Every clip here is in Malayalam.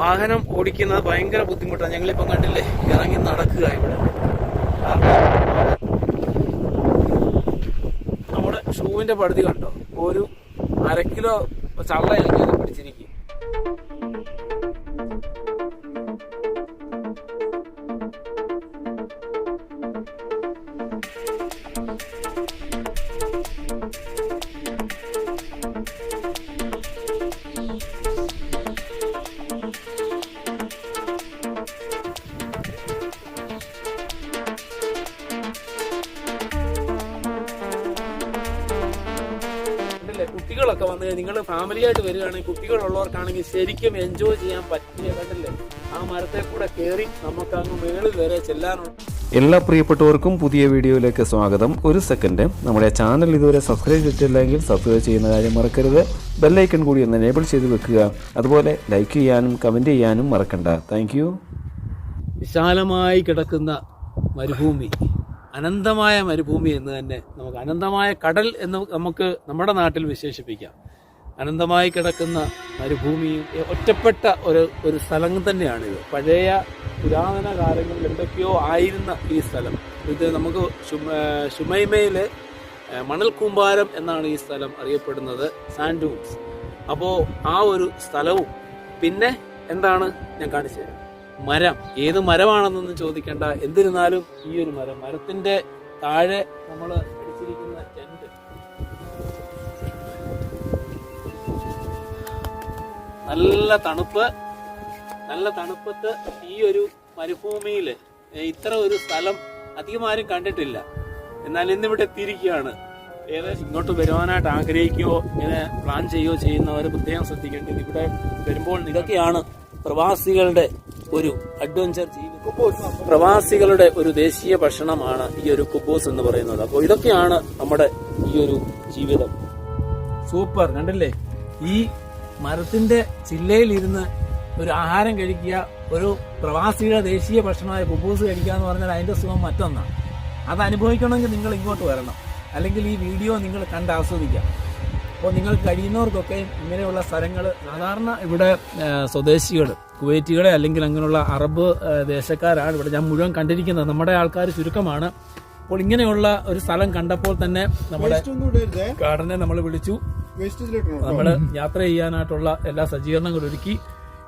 വാഹനം ഓടിക്കുന്നത് ഭയങ്കര ബുദ്ധിമുട്ടാണ്. ഞങ്ങളിപ്പം കണ്ടില്ലേ ഇറങ്ങി നടക്കുക ഇവിടെ. നമ്മുടെ ഷൂവിന്റെ പടുതി കണ്ടോ, ഒരു 1/2 കിലോ ചള്ള ഞങ്ങൾ പിടിച്ചിരിക്കും. കുട്ടികളൊക്കെ വന്ന് നിങ്ങൾ ഫാമിലിയായിട്ട് വരികയാണെങ്കിൽ, കുട്ടികളുള്ളവർക്കാണെങ്കിൽ ശരിക്കും എൻജോയ് ചെയ്യാൻ പറ്റിയ കണ്ടില്ലേ, ആ മരത്തെ കൂടെ കയറി നമുക്ക് അങ്ങ് മേളിൽ വരെ ചെല്ലാനുണ്ട്. എല്ലാ പ്രിയപ്പെട്ടവർക്കും പുതിയ വീഡിയോയിലേക്ക് സ്വാഗതം. ഒരു സെക്കൻഡ്, നമ്മുടെ ചാനൽ ഇതുവരെ സബ്സ്ക്രൈബ് ചെയ്തിട്ടില്ലെങ്കിൽ സബ്സ്ക്രൈബ് ചെയ്യുന്ന കാര്യം മറക്കരുത്. ബെല്ലൈക്കൺ കൂടി ഒന്ന് എനേബിൾ ചെയ്ത് വെക്കുക. അതുപോലെ ലൈക്ക് ചെയ്യാനും കമൻറ്റ് ചെയ്യാനും മറക്കണ്ട. Thank you. വിശാലമായി കിടക്കുന്ന മരുഭൂമി, അനന്തമായ മരുഭൂമി എന്ന് തന്നെ നമുക്ക്, അനന്തമായ കടൽ എന്ന് നമുക്ക് നമ്മുടെ നാട്ടിൽ വിശേഷിപ്പിക്കാം. അനന്തമായി കിടക്കുന്ന മരുഭൂമിയും ഒറ്റപ്പെട്ട ഒരു സ്ഥലം തന്നെയാണിത്. പഴയ പുരാതന കാലങ്ങളിൽ എന്തൊക്കെയോ ആയിരുന്ന ഈ സ്ഥലം. ഇത് നമുക്ക് ഷുമൈമയിലെ മണൽ കൂമ്പാരം എന്നാണ് ഈ സ്ഥലം അറിയപ്പെടുന്നത്, സാൻഡ് ഡ്യൂൺസ്. അപ്പോൾ ആ ഒരു സ്ഥലവും പിന്നെ എന്താണ് ഞാൻ കാണിച്ചു തരാം. മരം, ഏത് മരമാണെന്നൊന്നും ചോദിക്കേണ്ട. എന്നിരുന്നാലും ഈ ഒരു മരത്തിന്റെ താഴെ നമ്മൾ അടിച്ചിരിക്കുന്ന ടെന്റ്, നല്ല തണുപ്പത്ത് ഈ ഒരു മരുഭൂമിയിൽ ഇത്ര ഒരു സ്ഥലം അധികം ആരും കണ്ടിട്ടില്ല. എന്നാൽ ഇന്നിവിടെ എത്തിയിരിക്കുകയാണ്. ഏകദേശം ഇങ്ങോട്ട് വരുവാനായിട്ട് ആഗ്രഹിക്കുകയോ ഇങ്ങനെ പ്ലാൻ ചെയ്യുകയോ ചെയ്യുന്നവർ പ്രത്യേകം ശ്രദ്ധിക്കേണ്ടത്, ഇവിടെ വരുമ്പോൾ ഇതൊക്കെയാണ് പ്രവാസികളുടെ ഒരു അഡ്വഞ്ചർ ജീവിതം. പ്രവാസികളുടെ ഒരു ദേശീയ ഭക്ഷണമാണ് ഈ ഒരു കുബൂസ് എന്ന് പറയുന്നത്. അപ്പോൾ ഇതൊക്കെയാണ് നമ്മുടെ ഈ ഒരു ജീവിതം. സൂപ്പർ, കണ്ടില്ലേ, ഈ മരത്തിന്റെ ചില്ലയിൽ ഇരുന്ന് ഒരു ആഹാരം കഴിക്കുക, ഒരു പ്രവാസിയുടെ ദേശീയ ഭക്ഷണമായ കുബൂസ് കഴിക്കുക എന്ന് പറഞ്ഞാൽ അതിന്റെ സുഖം മറ്റൊന്നാണ്. അത് അനുഭവിക്കണമെങ്കിൽ നിങ്ങൾ ഇങ്ങോട്ട് വരണം, അല്ലെങ്കിൽ ഈ വീഡിയോ നിങ്ങൾ കണ്ട് ആസ്വദിക്കാം. അപ്പോൾ നിങ്ങൾ കഴിയുന്നവർക്കൊക്കെ ഇങ്ങനെയുള്ള സ്ഥലങ്ങൾ, സാധാരണ ഇവിടെ സ്വദേശികൾ, കുവൈറ്റുകളെ അല്ലെങ്കിൽ അങ്ങനെയുള്ള അറബ് ദേശക്കാരാണ് ഇവിടെ ഞാൻ മുഴുവൻ കണ്ടിരിക്കുന്നത്. നമ്മുടെ ആൾക്കാർ ചുരുക്കമാണ്. അപ്പോൾ ഇങ്ങനെയുള്ള ഒരു സ്ഥലം കണ്ടപ്പോൾ തന്നെ നമ്മുടെ ഗാർഡനെ നമ്മൾ വിളിച്ചു. നമ്മൾ യാത്ര ചെയ്യാനായിട്ടുള്ള എല്ലാ സജ്ജീകരണങ്ങളും ഒരുക്കി.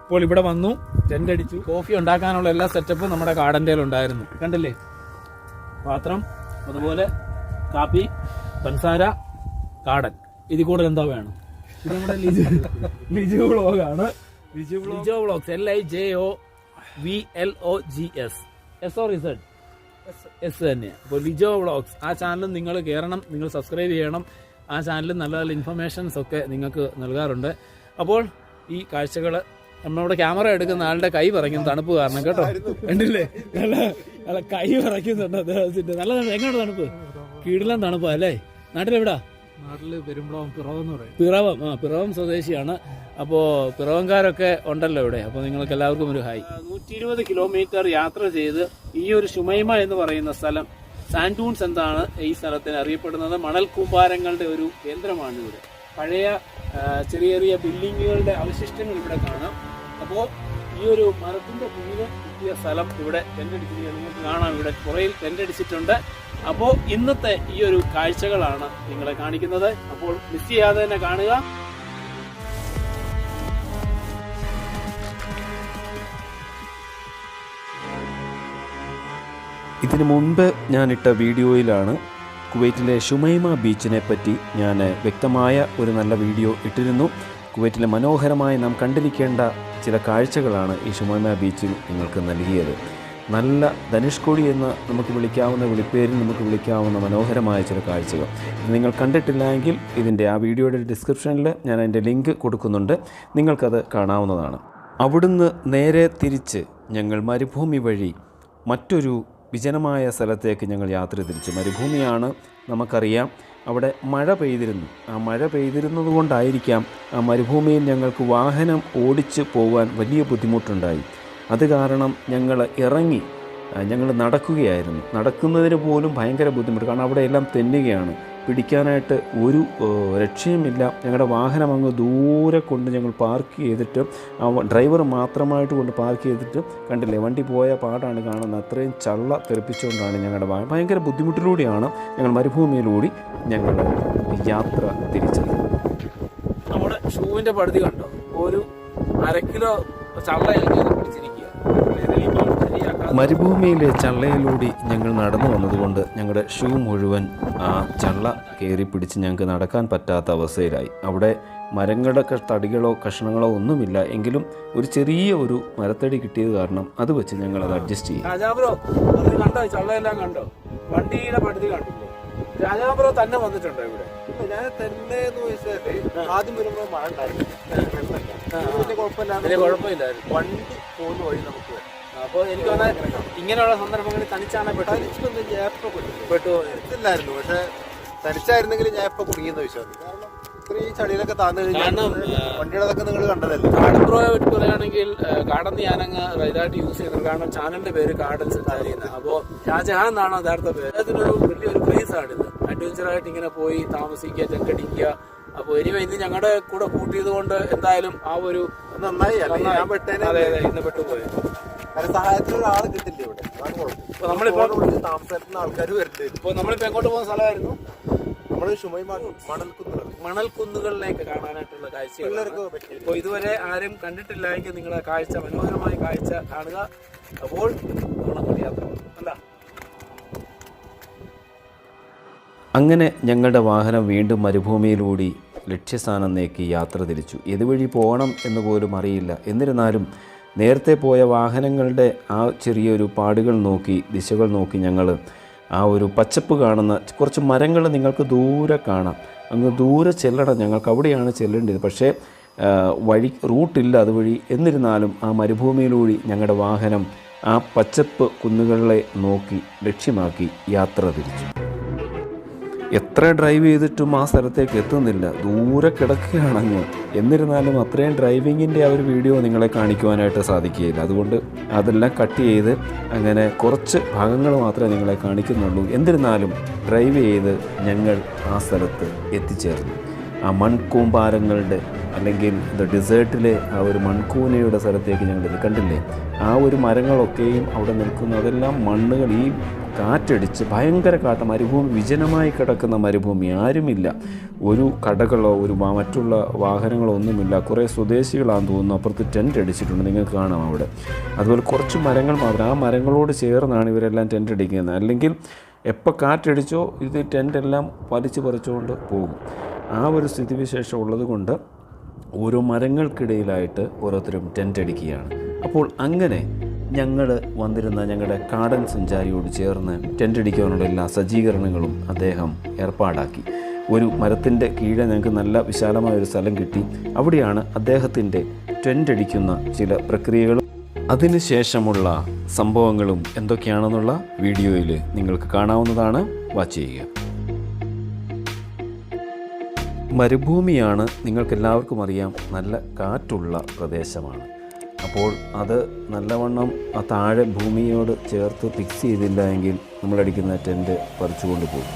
ഇപ്പോൾ ഇവിടെ വന്നു, ടെന്റ് അടിച്ചു. കോഫി ഉണ്ടാക്കാനുള്ള എല്ലാ സെറ്റപ്പും നമ്മുടെ ഗാർഡന്റെ ഉണ്ടായിരുന്നു. കണ്ടില്ലേ, പാത്രം, അതുപോലെ കാപ്പി, പഞ്ചസാര, ഗാർഡൻ. ഇതിൽ കൂടുതൽ എന്താ വേണം? ഇത് നമ്മുടെ ലിജോ വ്ളോഗാണ്. Lijo vlogs, LIJOVLOGS. എസ് തന്നെയാണ്. അപ്പോൾ ലിജോ വ്ളോഗ്സ്, ആ ചാനലും നിങ്ങൾ കയറണം, നിങ്ങൾ സബ്സ്ക്രൈബ് ചെയ്യണം. ആ ചാനലിൽ നല്ല നല്ല ഇൻഫർമേഷൻസ് ഒക്കെ നിങ്ങൾക്ക് നൽകാറുണ്ട്. അപ്പോൾ ഈ കാഴ്ചകൾ, നമ്മളോട് ക്യാമറ എടുക്കുന്ന ആളുടെ കൈ പറയും തണുപ്പ് കാരണം കേട്ടോ. കണ്ടില്ലേ, നല്ല കൈ പറയ്ക്കുന്നുണ്ട് അദ്ദേഹത്തിന്റെ. നല്ല എങ്ങനെയാണ് തണുപ്പ്? കീടിലം തണുപ്പാ അല്ലേ? നാട്ടിലെവിടാ? നാട്ടില് പെരുമ്പളം, പിറവം എന്ന് പറയും. പിറവം സ്വദേശിയാണ്. അപ്പോൾ പിറവംകാരൊക്കെ ഉണ്ടല്ലോ ഇവിടെ. അപ്പോൾ നിങ്ങൾക്ക് എല്ലാവർക്കും ഒരു ഹായ്. 120 കിലോമീറ്റർ യാത്ര ചെയ്ത് ഈ ഒരു ഷുമൈമ എന്ന് പറയുന്ന സ്ഥലം, സാൻഡ് ഡ്യൂൺസ് എന്താണ് ഈ സ്ഥലത്തിന് അറിയപ്പെടുന്നത്. മണൽ കൂമ്പാരങ്ങളുടെ ഒരു കേന്ദ്രമാണ് ഇവിടെ. പഴയ ചെറിയ ചെറിയ ബിൽഡിങ്ങുകളുടെ അവശിഷ്ടങ്ങൾ ഇവിടെ കാണാം. അപ്പോൾ ഈ ഒരു മരത്തിന്റെ കീഴിൽ കിട്ടിയ സ്ഥലം ഇവിടെ ടെന്റടിച്ചിരിക്കുക. നിങ്ങൾക്ക് കാണാം, ഇവിടെ പുറയിൽ ടെന്റടിച്ചിട്ടുണ്ട്. അപ്പോൾ ഇന്നത്തെ ഈ ഒരു കാഴ്ചകളാണ് നിങ്ങളെ കാണിക്കുന്നത്. അപ്പോൾ മിസ് ചെയ്യാതെ തന്നെ കാണുക. ഇതിനു മുൻപ് ഞാനിട്ട വീഡിയോയിലാണ് കുവൈറ്റിലെ ഷുമൈമ ബീച്ചിനെ പറ്റി ഞാൻ വ്യക്തമായ ഒരു നല്ല വീഡിയോ ഇട്ടിരുന്നു. കുവൈറ്റിലെ മനോഹരമായി നാം കണ്ടിരിക്കേണ്ട ചില കാഴ്ചകളാണ് ഈ ഷുമൈമ ബീച്ചിൽ നിങ്ങൾക്ക് നൽകിയത്. നല്ല ധനുഷ്കോടി എന്ന് നമുക്ക് വിളിക്കാവുന്ന, വിളിപ്പേരിൽ നമുക്ക് വിളിക്കാവുന്ന മനോഹരമായ ചില കാഴ്ചകൾ. നിങ്ങൾ കണ്ടിട്ടില്ലെങ്കിൽ ഇതിൻ്റെ ആ വീഡിയോയുടെ ഡിസ്ക്രിപ്ഷനിൽ ഞാൻ അതിൻ്റെ ലിങ്ക് കൊടുക്കുന്നുണ്ട്, നിങ്ങൾക്കത് കാണാവുന്നതാണ്. അവിടുന്ന് നേരെ തിരിച്ച് ഞങ്ങൾ മരുഭൂമി വഴി മറ്റൊരു വിജനമായ സ്ഥലത്തേക്ക് ഞങ്ങൾ യാത്ര തിരിച്ചു. മരുഭൂമിയാണ്, നമുക്കറിയാം. അവിടെ മഴ പെയ്തിരുന്നു. ആ മഴ പെയ്തിരുന്നത് കൊണ്ടായിരിക്കാം ആ മരുഭൂമിയിൽ ഞങ്ങൾക്ക് വാഹനം ഓടിച്ച് പോകാൻ വലിയ ബുദ്ധിമുട്ടുണ്ടായി. അത് കാരണം ഞങ്ങൾ നടക്കുകയായിരുന്നു. നടക്കുന്നതിന് പോലും ഭയങ്കര ബുദ്ധിമുട്ട്, കാരണം അവിടെ എല്ലാം തെന്നുകയാണ്. പിടിക്കാനായിട്ട് ഒരു രക്ഷയുമില്ല. ഞങ്ങളുടെ വാഹനം അങ്ങ് ദൂരെ കൊണ്ട് ഞങ്ങൾ പാർക്ക് ചെയ്തിട്ട് ഡ്രൈവർ മാത്രമായിട്ട് കൊണ്ട് പാർക്ക് ചെയ്തിട്ട് കണ്ടില്ലേ, വണ്ടി പോയ പാടാണ് കാണുന്നത്. അത്രയും ചള്ള തെറിപ്പിച്ചുകൊണ്ടാണ് ഞങ്ങളുടെ വാഹനം. ഭയങ്കര ബുദ്ധിമുട്ടിലൂടെയാണ് ഞങ്ങൾ മരുഭൂമിയിലൂടെ ഞങ്ങൾ യാത്ര തിരിച്ചത്. നമ്മുടെ ഷൂവിൻ്റെ പടുതി കണ്ടോ, ഒരു 1/2 കിലോ ചള്ളയൊക്കെ പിടിച്ചിരിക്കുക. മരുഭൂമിയിലെ ചള്ളയിലൂടെ ഞങ്ങൾ നടന്നു വന്നതുകൊണ്ട് ഞങ്ങളുടെ ഷൂ മുഴുവൻ ആ ചള്ള കയറി പിടിച്ച് ഞങ്ങൾക്ക് നടക്കാൻ പറ്റാത്ത അവസ്ഥയിലായി. അവിടെ മരങ്ങളുടെ തടികളോ കഷ്ണങ്ങളോ ഒന്നുമില്ല. എങ്കിലും ഒരു ചെറിയ ഒരു മരത്തടി കിട്ടിയത് കാരണം അത് വെച്ച് ഞങ്ങൾ അത് അഡ്ജസ്റ്റ് ചെയ്യും. രാജാബ്രോ കണ്ടോ, ചള്ളയെല്ലാം കണ്ടോ, വണ്ടിയുടെ പടുതി കണ്ടില്ലേ? രാജാബ്രോ തന്നെ വന്നിട്ടുണ്ടോ ഇവിടെ? ഞാൻ തന്നെ ആദ്യം വരുമ്പോ മഴ ഉണ്ടായിരുന്നു, കുഴപ്പമില്ലായിരുന്നു. വണ്ടി പോകുന്ന വഴി നമുക്ക് വരാം. അപ്പോൾ എനിക്ക് തോന്നുന്നത് ഇങ്ങനെയുള്ള സന്ദർഭങ്ങളിൽ തനിച്ചാണ് തനിച്ചൊന്നും ഞാൻ ഇപ്പൊ പെട്ടില്ലായിരുന്നു. പക്ഷെ തനിച്ചായിരുന്നെങ്കിൽ ഞാൻ ഇപ്പൊ കുടുങ്ങിയെന്ന് വിശ്വാസം. കാരണം ഇത്രയും ചളിയിലൊക്കെ താന്നു കഴിഞ്ഞാൽ വണ്ടികളൊക്കെ നിങ്ങൾ കണ്ടതല്ലേ. കാടൻ പ്രോയെ പറ്റി പറയുകയാണെങ്കിൽ കാടൻ ഞാനങ്ങ് ഇതായിട്ട് യൂസ് ചെയ്യുന്നത്. കാരണം ചാനലിന്റെ പേര് കാടൻ സഞ്ചാരി. അപ്പോൾ ഷാജഹാൻ എന്നാണ് യഥാർത്ഥ പേര്. അതിനൊരു വലിയൊരു ക്രേസാണിത്. അഡ്വഞ്ചറായിട്ട് ഇങ്ങനെ പോയി താമസിക്കുക, ചെക്കടിക്കുക. അപ്പോൾ ഇനി ഇന്ന് ഞങ്ങളുടെ കൂടെ കൂട്ടിയത് കൊണ്ട് എന്തായാലും ആ ഒരു നന്നായി. ഞാൻ പെട്ടേനെ. അതെ അതെ, ഇന്ന് പെട്ടുപോയത്. സഹായത്തിനുള്ള ആള് കിട്ടില്ല ഇവിടെ. നമ്മളിപ്പോ താമസിക്കുന്ന ആൾക്കാർ വരുന്നുണ്ട്. ഇപ്പോൾ നമ്മളിപ്പോ എങ്ങോട്ട് പോകുന്ന സ്ഥലമായിരുന്നു? നമ്മള് ശുമൈമ മണൽക്കുന്നുകളിലേക്ക് കാണാനായിട്ടുള്ള കാഴ്ച. അപ്പോൾ ഇതുവരെ ആരും കണ്ടിട്ടില്ലെങ്കിൽ നിങ്ങളുടെ കാഴ്ച, മനോഹരമായ കാഴ്ച കാണുക. അപ്പോൾ നമ്മളങ്ങോട്ട് യാത്ര അല്ല. അങ്ങനെ ഞങ്ങളുടെ വാഹനം വീണ്ടും മരുഭൂമിയിലൂടെ ലക്ഷ്യസ്ഥാനം നേക്കി യാത്ര തിരിച്ചു. ഏതുവഴി പോകണം എന്ന് പോലും അറിയില്ല. എന്നിരുന്നാലും നേരത്തെ പോയ വാഹനങ്ങളുടെ ആ ചെറിയൊരു പാടുകൾ നോക്കി, ദിശകൾ നോക്കി ഞങ്ങൾ ആ ഒരു പച്ചപ്പ് കാണുന്ന കുറച്ച് മരങ്ങൾ നിങ്ങൾക്ക് ദൂരെ കാണാം. അങ്ങ് ദൂരെ ചെല്ലണം, ഞങ്ങൾക്ക് അവിടെയാണ് ചെല്ലേണ്ടത്. പക്ഷേ റൂട്ടില്ല അതുവഴി. എന്നിരുന്നാലും ആ മരുഭൂമിയിലൂടെ ഞങ്ങളുടെ വാഹനം ആ പച്ചപ്പ് കുന്നുകളെ നോക്കി ലക്ഷ്യമാക്കി യാത്ര തിരിച്ചു. എത്ര ഡ്രൈവ് ചെയ്തിട്ടും ആ സ്ഥലത്തേക്ക് എത്തുന്നില്ല, ദൂരെ കിടക്കുകയാണങ്ങ്. എന്നിരുന്നാലും അത്രയും ഡ്രൈവിങ്ങിൻ്റെ ആ ഒരു വീഡിയോ നിങ്ങളെ കാണിക്കുവാനായിട്ട് സാധിക്കുകയില്ല. അതുകൊണ്ട് അതെല്ലാം കട്ട് ചെയ്ത് അങ്ങനെ കുറച്ച് ഭാഗങ്ങൾ മാത്രമേ നിങ്ങളെ കാണിക്കുന്നുള്ളൂ. എന്നിരുന്നാലും ഡ്രൈവ് ചെയ്ത് ഞങ്ങൾ ആ സ്ഥലത്ത് എത്തിച്ചേർന്നു. ആ മൺകൂമ്പാരങ്ങളുടെ അല്ലെങ്കിൽ ഡെസേർട്ടിലെ ആ ഒരു മൺകൂനയുടെ സ്ഥലത്തേക്ക് ഞങ്ങൾ കണ്ടില്ലേ, ആ ഒരു മരങ്ങളൊക്കെയും അവിടെ നിൽക്കുന്നു. അതെല്ലാം മണ്ണുകൾ ഈ കാറ്റടിച്ച് ഭയങ്കര കാട്ട്. മരുഭൂമി, വിജനമായി കിടക്കുന്ന മരുഭൂമി, ആരുമില്ല. ഒരു കടകളോ മറ്റുള്ള വാഹനങ്ങളോ ഒന്നുമില്ല. കുറേ സ്വദേശികളാണെന്ന് തോന്നുന്നു അപ്പുറത്ത് ടെൻ്റ് അടിച്ചിട്ടുണ്ട്, നിങ്ങൾക്ക് കാണാം അവിടെ. അതുപോലെ കുറച്ച് മരങ്ങൾ മാത്രം. ആ മരങ്ങളോട് ചേർന്നാണ് ഇവരെല്ലാം ടെൻ്റ് അടിക്കുന്നത്. അല്ലെങ്കിൽ എപ്പോൾ കാറ്റടിച്ചോ ഇത് ടെൻ്റെല്ലാം വലിച്ചു പറിച്ചുകൊണ്ട് പോകും. ആ ഒരു സ്ഥിതിവിശേഷം ഉള്ളതുകൊണ്ട് ഓരോ മരങ്ങൾക്കിടയിലായിട്ട് ഓരോരുത്തരും ടെൻ്റ് അടിക്കുകയാണ്. അപ്പോൾ അങ്ങനെ ഞങ്ങൾ വന്നിരുന്ന ഞങ്ങളുടെ കാടൻ സഞ്ചാരിയോട് ചേർന്ന് ടെൻ്റ് അടിക്കാനുള്ള എല്ലാ സജ്ജീകരണങ്ങളും അദ്ദേഹം ഏർപ്പാടാക്കി. ഒരു മരത്തിൻ്റെ കീഴെ ഞങ്ങൾക്ക് നല്ല വിശാലമായൊരു സ്ഥലം കിട്ടി. അവിടെയാണ് അദ്ദേഹത്തിൻ്റെ ടെൻ്റ് അടിക്കുന്ന ചില പ്രക്രിയകളും അതിനുശേഷമുള്ള സംഭവങ്ങളും എന്തൊക്കെയാണെന്നുള്ള വീഡിയോയിൽ നിങ്ങൾക്ക് കാണാവുന്നതാണ്. വാച്ച് ചെയ്യുക. മരുഭൂമിയാണ്, നിങ്ങൾക്കെല്ലാവർക്കും അറിയാം, നല്ല കാറ്റുള്ള പ്രദേശമാണ്. അപ്പോൾ അത് നല്ലവണ്ണം ആ താഴെ ഭൂമിയോട് ചേർത്ത് ഫിക്സ് ചെയ്തില്ല എങ്കിൽ നമ്മളടിക്കുന്ന ടെൻ്റ് പറിച്ചുകൊണ്ട് പോകും.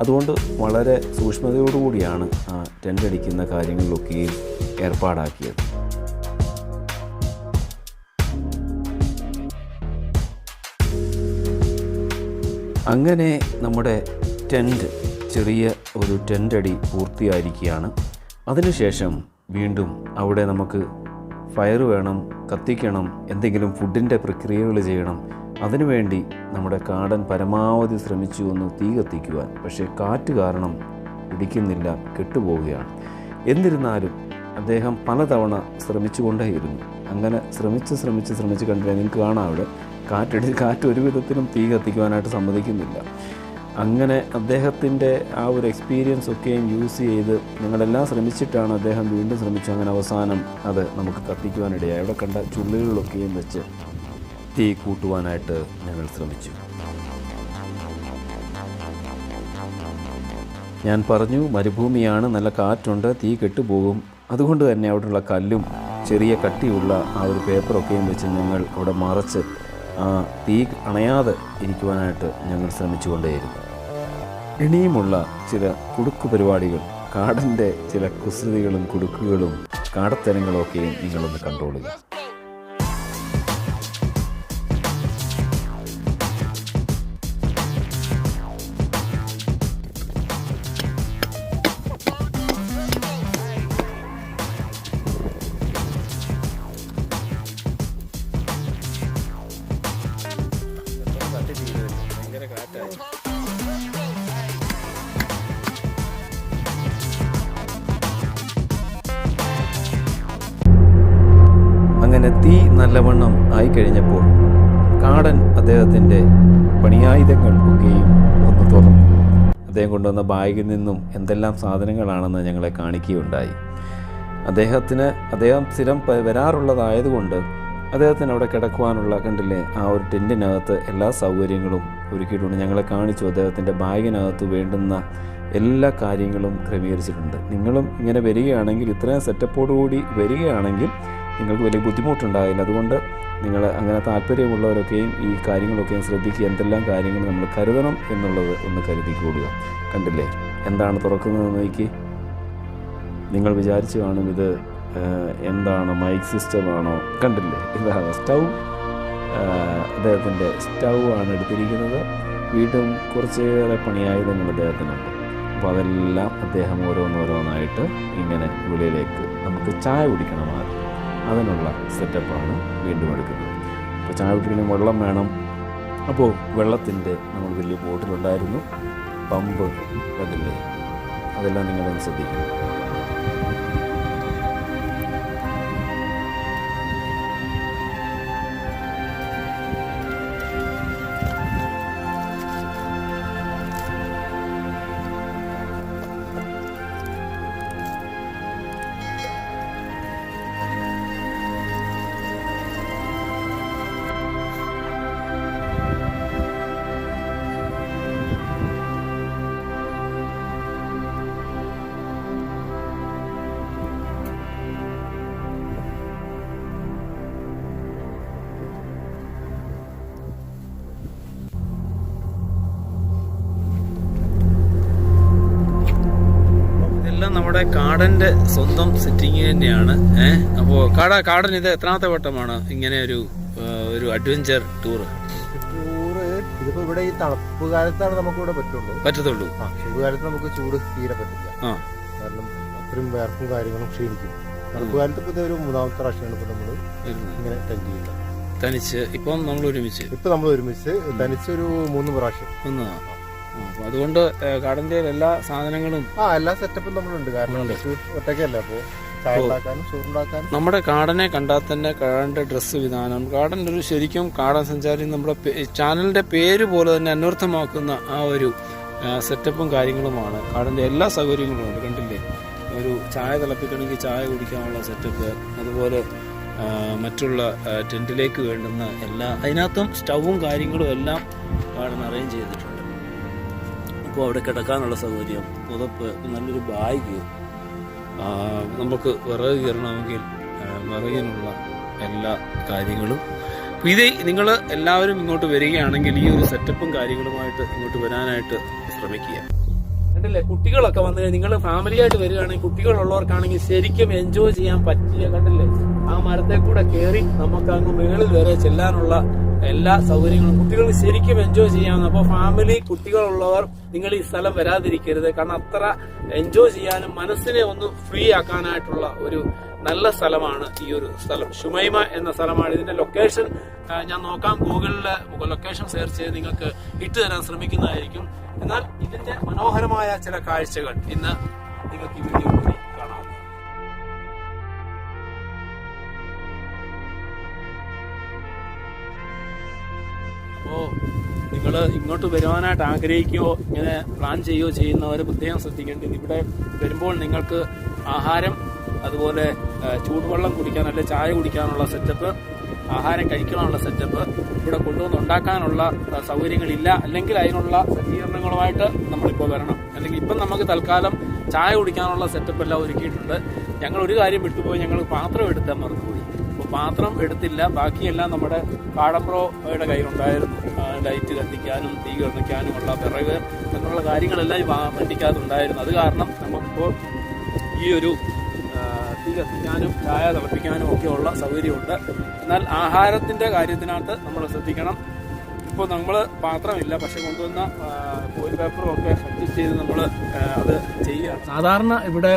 അതുകൊണ്ട് വളരെ സൂക്ഷ്മതയോടുകൂടിയാണ് ആ ടെൻ്റ് അടിക്കുന്ന കാര്യങ്ങളിലൊക്കെയും ഏർപ്പാടാക്കിയത്. അങ്ങനെ നമ്മുടെ ചെറിയ ഒരു ടെൻ്റടി പൂർത്തിയായിരിക്കുകയാണ്. അതിനുശേഷം വീണ്ടും അവിടെ നമുക്ക് ഫയർ വേണം, കത്തിക്കണം, എന്തെങ്കിലും ഫുഡിൻ്റെ പ്രക്രിയകൾ ചെയ്യണം. അതിനുവേണ്ടി നമ്മുടെ കാടൻ പരമാവധി ശ്രമിച്ചു ഒന്ന് തീ കത്തിക്കുവാൻ. പക്ഷേ കാറ്റ് കാരണം പിടിക്കുന്നില്ല, കെട്ടുപോവുകയാണ്. എന്നിരുന്നാലും അദ്ദേഹം പലതവണ ശ്രമിച്ചുകൊണ്ടേയിരുന്നു. അങ്ങനെ ശ്രമിച്ച് കണ്ടില്ല, നിങ്ങൾക്ക് കാണാം അവിടെ കാറ്റ് ഒരു വിധത്തിലും തീ കത്തിക്കുവാനായിട്ട് സമ്മതിക്കുന്നില്ല. അങ്ങനെ അദ്ദേഹത്തിൻ്റെ ആ ഒരു എക്സ്പീരിയൻസ് ഒക്കെയും യൂസ് ചെയ്ത് ഞങ്ങളെല്ലാം ശ്രമിച്ചിട്ടാണ് അദ്ദേഹം വീണ്ടും ശ്രമിച്ചു. അങ്ങനെ അവസാനം അത് നമുക്ക് കത്തിക്കുവാനിടയായി. അവിടെ കണ്ട ചുള്ളികളിലൊക്കെയും വെച്ച് തീ കൂട്ടുവാനായിട്ട് ഞങ്ങൾ ശ്രമിച്ചു. ഞാൻ പറഞ്ഞു, മരുഭൂമിയാണ്, നല്ല കാറ്റുണ്ട്, തീ കെട്ടുപോകും. അതുകൊണ്ട് തന്നെ അവിടെയുള്ള കല്ലും ചെറിയ കട്ടിയുള്ള ആ ഒരു പേപ്പറൊക്കെയും വെച്ച് ഞങ്ങൾ അവിടെ മറച്ച് തീ അണയാതെ ഇരിക്കുവാനായിട്ട് ഞങ്ങൾ ശ്രമിച്ചുകൊണ്ടേയിരുന്നു. ഇനിയുമുള്ള ചില കുടുക്ക് പരിപാടികൾ, കാടൻ്റെ ചില കുസൃതികളും കുടുക്കുകളും കാടത്തരങ്ങളും ഒക്കെയും നിങ്ങളൊന്ന് കണ്ടോളുക. അങ്ങനെ തീ നല്ലവണ്ണം ആയിക്കഴിഞ്ഞപ്പോൾ കാടൻ അദ്ദേഹത്തിൻ്റെ പണിയായുധങ്ങൾ ഒക്കെയും ഒന്ന് തുറന്നു. അദ്ദേഹം കൊണ്ടുവന്ന ബാഗിൽ നിന്നും എന്തെല്ലാം സാധനങ്ങളാണെന്ന് ഞങ്ങളെ കാണിക്കുകയുണ്ടായി. അദ്ദേഹം സ്ഥിരം വരാറുള്ളതായതുകൊണ്ട് അദ്ദേഹത്തിന് അവിടെ കിടക്കുവാനുള്ള, കണ്ടില്ലേ, ആ ഒരു ടെൻറ്റിനകത്ത് എല്ലാ സൗകര്യങ്ങളും ഒരുക്കിയിട്ടുണ്ട്. ഞങ്ങളെ കാണിച്ചു. അദ്ദേഹത്തിൻ്റെ ബാഗിനകത്ത് വേണ്ടുന്ന എല്ലാ കാര്യങ്ങളും ക്രമീകരിച്ചിട്ടുണ്ട്. നിങ്ങളും ഇങ്ങനെ വരികയാണെങ്കിൽ, ഇത്രയും സെറ്റപ്പോടുകൂടി വരികയാണെങ്കിൽ നിങ്ങൾക്ക് വലിയ ബുദ്ധിമുട്ടുണ്ടാകില്ല. അതുകൊണ്ട് നിങ്ങൾ അങ്ങനെ താല്പര്യമുള്ളവരൊക്കെയും ഈ കാര്യങ്ങളൊക്കെയും ശ്രദ്ധിക്കുക. എന്തെല്ലാം കാര്യങ്ങൾ നമ്മൾ കരുതണം എന്നുള്ളത് ഒന്ന് കരുതിക്കൊള്ളുക. കണ്ടില്ലേ എന്താണ് തുറക്കുന്നതെന്ന് നോക്കി. നിങ്ങൾ വിചാരിച്ചു കാണും ഇത് എന്താണ്, മൈക്ക് സിസ്റ്റമാണോ? കണ്ടില്ലേ, ഇതാണ് സ്റ്റൗ. അദ്ദേഹത്തിൻ്റെ സ്റ്റൗ ആണ് എടുത്തിരിക്കുന്നത്. വീണ്ടും കുറച്ചേറെ പണിയായുധങ്ങൾ അദ്ദേഹത്തിനുണ്ട്. അപ്പോൾ അതെല്ലാം അദ്ദേഹം ഓരോന്നോരോന്നായിട്ട് ഇങ്ങനെ വെളിയിലേക്ക്, നമുക്ക് ചായ കുടിക്കണം അതിനുള്ള സെറ്റപ്പാണ് വീണ്ടും എടുക്കുന്നത്. അപ്പോൾ ചായ കുടിക്കണമെങ്കിൽ വെള്ളം വേണം. അപ്പോൾ വെള്ളത്തിൻ്റെ നമ്മൾ വലിയ ബോട്ടിലുണ്ടായിരുന്നു, പമ്പ് കണ്ടില്ലേ, അതെല്ലാം നിങ്ങളൊന്ന് ശ്രദ്ധിക്കണം. നമ്മുടെ കാടന്റെ സ്വന്തം സെറ്റിങ് തന്നെയാണ്. അപ്പോൾ കാടൻ ഇത് എത്രാമത്തെ വട്ടമാണ് ഇങ്ങനെ ഒരു അഡ്വഞ്ചർ ടൂർ? ഇതിപ്പോ ഇവിടെ ഈ തണുപ്പ് കാലത്താണ് നമുക്ക് ഇവിടെ പറ്റത്തുള്ളൂ. ചൂടുകാലത്ത് നമുക്ക് ചൂട് തീരെ പറ്റില്ല. കാരണം അത്രയും വേർപ്പും കാര്യങ്ങളും ക്ഷീണിക്കും. തണുപ്പ് കാലത്ത് ഇപ്പൊ ഒരു മൂന്നാമത്തെ പ്രാവശ്യമാണ് ഇപ്പൊ നമ്മള് ഇങ്ങനെ ടെന്റ് ചെയ്യുന്നത്. തനിച്ച് ഇപ്പം നമ്മൾ ഒരുമിച്ച് തനിച്ച് ഒരു 3 പ്രാവശ്യം. അതുകൊണ്ട് കാടന്റെ എല്ലാ സാധനങ്ങളും എല്ലാ സെറ്റപ്പും നമ്മളുണ്ട്. കാരണം ഒറ്റയ്ക്കല്ല, അപ്പോ ചായ ഉണ്ടാക്കാനും ചോറുണ്ടാക്കാനും. നമ്മുടെ കാടനെ കണ്ടാൽ തന്നെ കാടന്റെ ഡ്രസ്സ് വിധാനം, കാടന്റെ ഒരു ശരിക്കും കാടൻ സഞ്ചാരി നമ്മുടെ ചാനലിന്റെ പേര് പോലെ തന്നെ അന്വർത്ഥമാക്കുന്ന ആ ഒരു സെറ്റപ്പും കാര്യങ്ങളുമാണ്. കാടന്റെ എല്ലാ സൗകര്യങ്ങളും ഉണ്ട്. കണ്ടില്ലേ, ഒരു ചായ തിളപ്പിക്കണമെങ്കിൽ ചായ കുടിക്കാനുള്ള സെറ്റപ്പ്, അതുപോലെ മറ്റുള്ള ടെന്റിലേക്ക് വേണ്ടുന്ന എല്ലാ, അതിനകത്തും സ്റ്റൗവും കാര്യങ്ങളും എല്ലാം കാടൻ അറേഞ്ച് ചെയ്തിട്ടുണ്ട്. അപ്പോൾ അവിടെ കിടക്കാനുള്ള സൗകര്യം, പുതപ്പ്, നല്ലൊരു ബാഗ്, നമുക്ക് വിറക് കയറണമെങ്കിൽ വിറകിനുള്ള എല്ലാ കാര്യങ്ങളും. ഇത് നിങ്ങൾ എല്ലാവരും ഇങ്ങോട്ട് വരികയാണെങ്കിൽ ഈ ഒരു സെറ്റപ്പും കാര്യങ്ങളുമായിട്ട് ഇങ്ങോട്ട് വരാനായിട്ട് ശ്രമിക്കുക. കണ്ടില്ലേ, കുട്ടികളൊക്കെ വന്നു കഴിഞ്ഞാൽ നിങ്ങൾ ഫാമിലിയായിട്ട് വരികയാണെങ്കിൽ, കുട്ടികളുള്ളവർക്കാണെങ്കിൽ ശരിക്കും എൻജോയ് ചെയ്യാൻ പറ്റിയ, കണ്ടില്ലേ, ആ മരത്തെ കൂടെ കയറി നമുക്ക് അങ്ങ് മുകളിൽ വരെ ചെല്ലാനുള്ള എല്ലാ സൗകര്യങ്ങളും കുട്ടികൾക്ക് ശരിക്കും എൻജോയ് ചെയ്യാവുന്ന. അപ്പോൾ ഫാമിലി കുട്ടികളുള്ളവർ നിങ്ങൾ ഈ സ്ഥലം വരാതിരിക്കരുത്. കാരണം അത്ര എൻജോയ് ചെയ്യാനും മനസ്സിനെ ഒന്ന് ഫ്രീ ആക്കാനായിട്ടുള്ള ഒരു നല്ല സ്ഥലമാണ് ഈ ഒരു സ്ഥലം. ഷുമൈമ എന്ന സ്ഥലമാണ്. ഇതിന്റെ ലൊക്കേഷൻ ഞാൻ നോക്കാം, ഗൂഗിളില് ലൊക്കേഷൻ സെർച്ച് ചെയ്ത് നിങ്ങൾക്ക് ഇട്ടു തരാൻ ശ്രമിക്കുന്നതായിരിക്കും. എന്നാൽ ഇതിന്റെ മനോഹരമായ ചില കാഴ്ചകൾ ഇന്ന് നിങ്ങൾക്ക് ഈ വീഡിയോ കൂടി കാണാം. അപ്പോൾ നിങ്ങൾ ഇങ്ങോട്ട് വരുവാനായിട്ട് ആഗ്രഹിക്കുകയോ ഇങ്ങനെ പ്ലാൻ ചെയ്യുകയോ ചെയ്യുന്നവർ പ്രത്യേകം ശ്രദ്ധിക്കേണ്ടത്, ഇവിടെ വരുമ്പോൾ നിങ്ങൾക്ക് ആഹാരം, അതുപോലെ ചൂടുവെള്ളം കുടിക്കാൻ, അല്ലെങ്കിൽ ചായ കുടിക്കാനുള്ള സെറ്റപ്പ്, ആഹാരം കഴിക്കാനുള്ള സെറ്റപ്പ് ഇവിടെ കൊണ്ടുവന്ന് ഉണ്ടാക്കാനുള്ള സൗകര്യങ്ങളില്ല. അല്ലെങ്കിൽ അതിനുള്ള സജ്ജീകരണങ്ങളുമായിട്ട് നമ്മളിപ്പോൾ വരണം. അല്ലെങ്കിൽ ഇപ്പം നമുക്ക് തൽക്കാലം ചായ കുടിക്കാനുള്ള സെറ്റപ്പ് എല്ലാം ഒരുക്കിയിട്ടുണ്ട്. ഞങ്ങൾ ഒരു കാര്യം വിട്ടുപോയി, ഞങ്ങൾ പാത്രം എടുത്താൽ മറന്നുപോയി. അപ്പോൾ പാത്രം എടുത്തില്ല, ബാക്കിയെല്ലാം നമ്മുടെ കാടംപ്രോയുടെ കയ്യിലുണ്ടായിരുന്നു. ലൈറ്റ് കത്തിക്കാനും തീ കത്തിക്കാനുമുള്ള വിറക് അങ്ങനെയുള്ള കാര്യങ്ങളെല്ലാം ഈ വണ്ടിക്കകത്തുണ്ടായിരുന്നു. അത് കാരണം നമുക്കിപ്പോൾ ഈ ഒരു തീ കത്തിക്കാനും ചായ തിളപ്പിക്കാനും ഒക്കെ ഉള്ള സൗകര്യമുണ്ട്. എന്നാൽ ആഹാരത്തിൻ്റെ കാര്യത്തിനകത്ത് നമ്മൾ ശ്രദ്ധിക്കണം. ഇപ്പോൾ നമ്മൾ പാത്രമില്ല, പക്ഷെ കൊണ്ടുവന്ന ഫോയിൽ പേപ്പറും ഒക്കെ അഡ്ജസ്റ്റ് ചെയ്ത് നമ്മൾ അത് ചെയ്യുകയാണ്. സാധാരണ ഇവിടെ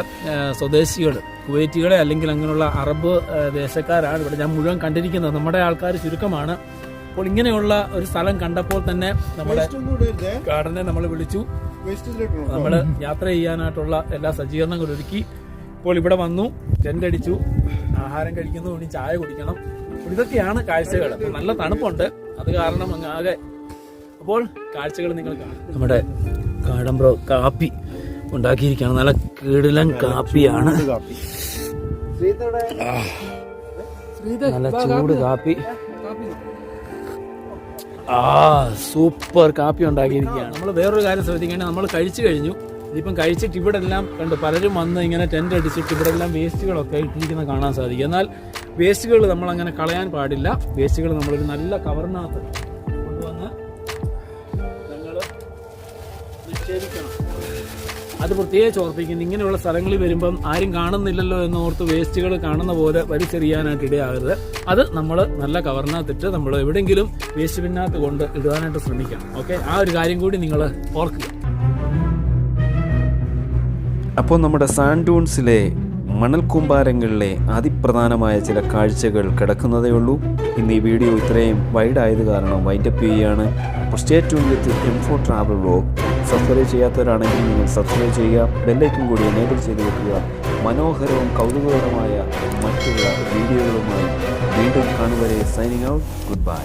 സ്വദേശികൾ, കുവൈറ്റുകളെ അല്ലെങ്കിൽ അങ്ങനെയുള്ള അറബ് ദേശക്കാരാണ് ഇവിടെ ഞാൻ മുഴുവൻ കണ്ടിരിക്കുന്നത്. നമ്മുടെ ആൾക്കാർ ചുരുക്കമാണ്. അപ്പോൾ ഇങ്ങനെയുള്ള ഒരു സ്ഥലം കണ്ടപ്പോൾ തന്നെ നമ്മുടെ ഗാർഡനെ നമ്മൾ വിളിച്ചു. നമ്മൾ യാത്ര ചെയ്യാനായിട്ടുള്ള എല്ലാ സജ്ജീകരണങ്ങളും ഒരുക്കി. ഇപ്പോൾ ഇവിടെ വന്നു, ടെന്റ് അടിച്ചു, ആഹാരം കഴിക്കുന്നു, ഇനി ചായ കുടിക്കണം. ഇതൊക്കെയാണ് കാഴ്ചകൾ. നല്ല തണുപ്പുണ്ട്, അത് കാരണം അങ്ങാകെ. അപ്പോൾ കാഴ്ചകൾ നിങ്ങൾ കാണും. നമ്മുടെ കാടമ്പ്രോ കാപ്പി ഉണ്ടാക്കിയിരിക്കുകയാണ്. നല്ല കിടിലൻ കാപ്പിയാണ്, നല്ല ചൂട് കാപ്പി. സൂപ്പർ കാപ്പി ഉണ്ടാക്കിയിരിക്കുകയാണ്. നമ്മൾ വേറൊരു കാര്യം ശ്രദ്ധിക്കേണ്ടത്, നമ്മൾ കഴിച്ചു കഴിഞ്ഞു. ഇതിപ്പം കഴിച്ചിട്ട് ഇവിടെ എല്ലാം കണ്ടു പലരും വന്ന് ഇങ്ങനെ ടെന്റ് അടിച്ചിട്ട് ഇവിടെ എല്ലാം വേസ്റ്റുകളൊക്കെ ഇട്ടിരിക്കുന്ന കാണാൻ സാധിക്കും. എന്നാൽ വേസ്റ്റുകൾ നമ്മൾ അങ്ങനെ കളയാൻ പാടില്ല. വേസ്റ്റുകൾ നമ്മളൊരു നല്ല കവറിനകത്ത് കൊണ്ടുവന്ന് ഞങ്ങൾ നിക്ഷേപിക്കണം. അത് പ്രത്യേകിച്ച് ഓർപ്പിക്കുന്നു. ഇങ്ങനെയുള്ള സ്ഥലങ്ങളിൽ വരുമ്പം ആരും കാണുന്നില്ലല്ലോ എന്നോർത്ത് വേസ്റ്റുകൾ കാണുന്ന പോലെ വലിച്ചെറിയാനായിട്ട് ഇടയാകരുത്. അത് നമ്മൾ നല്ല കവറിനകത്തിട്ട് നമ്മൾ എവിടെയെങ്കിലും വേസ്റ്റ് ബിന്നകത്ത് കൊണ്ട് ഇടാനായിട്ട് ശ്രമിക്കണം. ഓക്കെ, ആ ഒരു കാര്യം കൂടി നിങ്ങൾ ഓർക്കുക. അപ്പോൾ നമ്മുടെ സാൻഡ് ഡ്യൂൺസിലെ മണൽക്കൂമ്പാരങ്ങളിലെ അതിപ്രധാനമായ ചില കാഴ്ചകൾ കിടക്കുന്നതേ ഉള്ളൂ. ഇന്ന് ഈ വീഡിയോ ഇത്രയും വൈഡായത് കാരണം വൈൻഡപ്പ് ചെയ്യുകയാണ്. അപ്പോൾ stay tune with info travel vlog. Subscribe ചെയ്യാത്തവരാണെങ്കിൽ നിങ്ങൾ സബ്സ്ക്രൈബ് ചെയ്യുക, ബെല്ലൈക്കൻ കൂടി എനേബിൾ ചെയ്ത് വെക്കുക. മനോഹരവും കൗതുകകരമായ മറ്റുള്ള വീഡിയോകളുമായി വീണ്ടും കാണുവരെ സൈനിങ് ഔട്ട്. Good bye.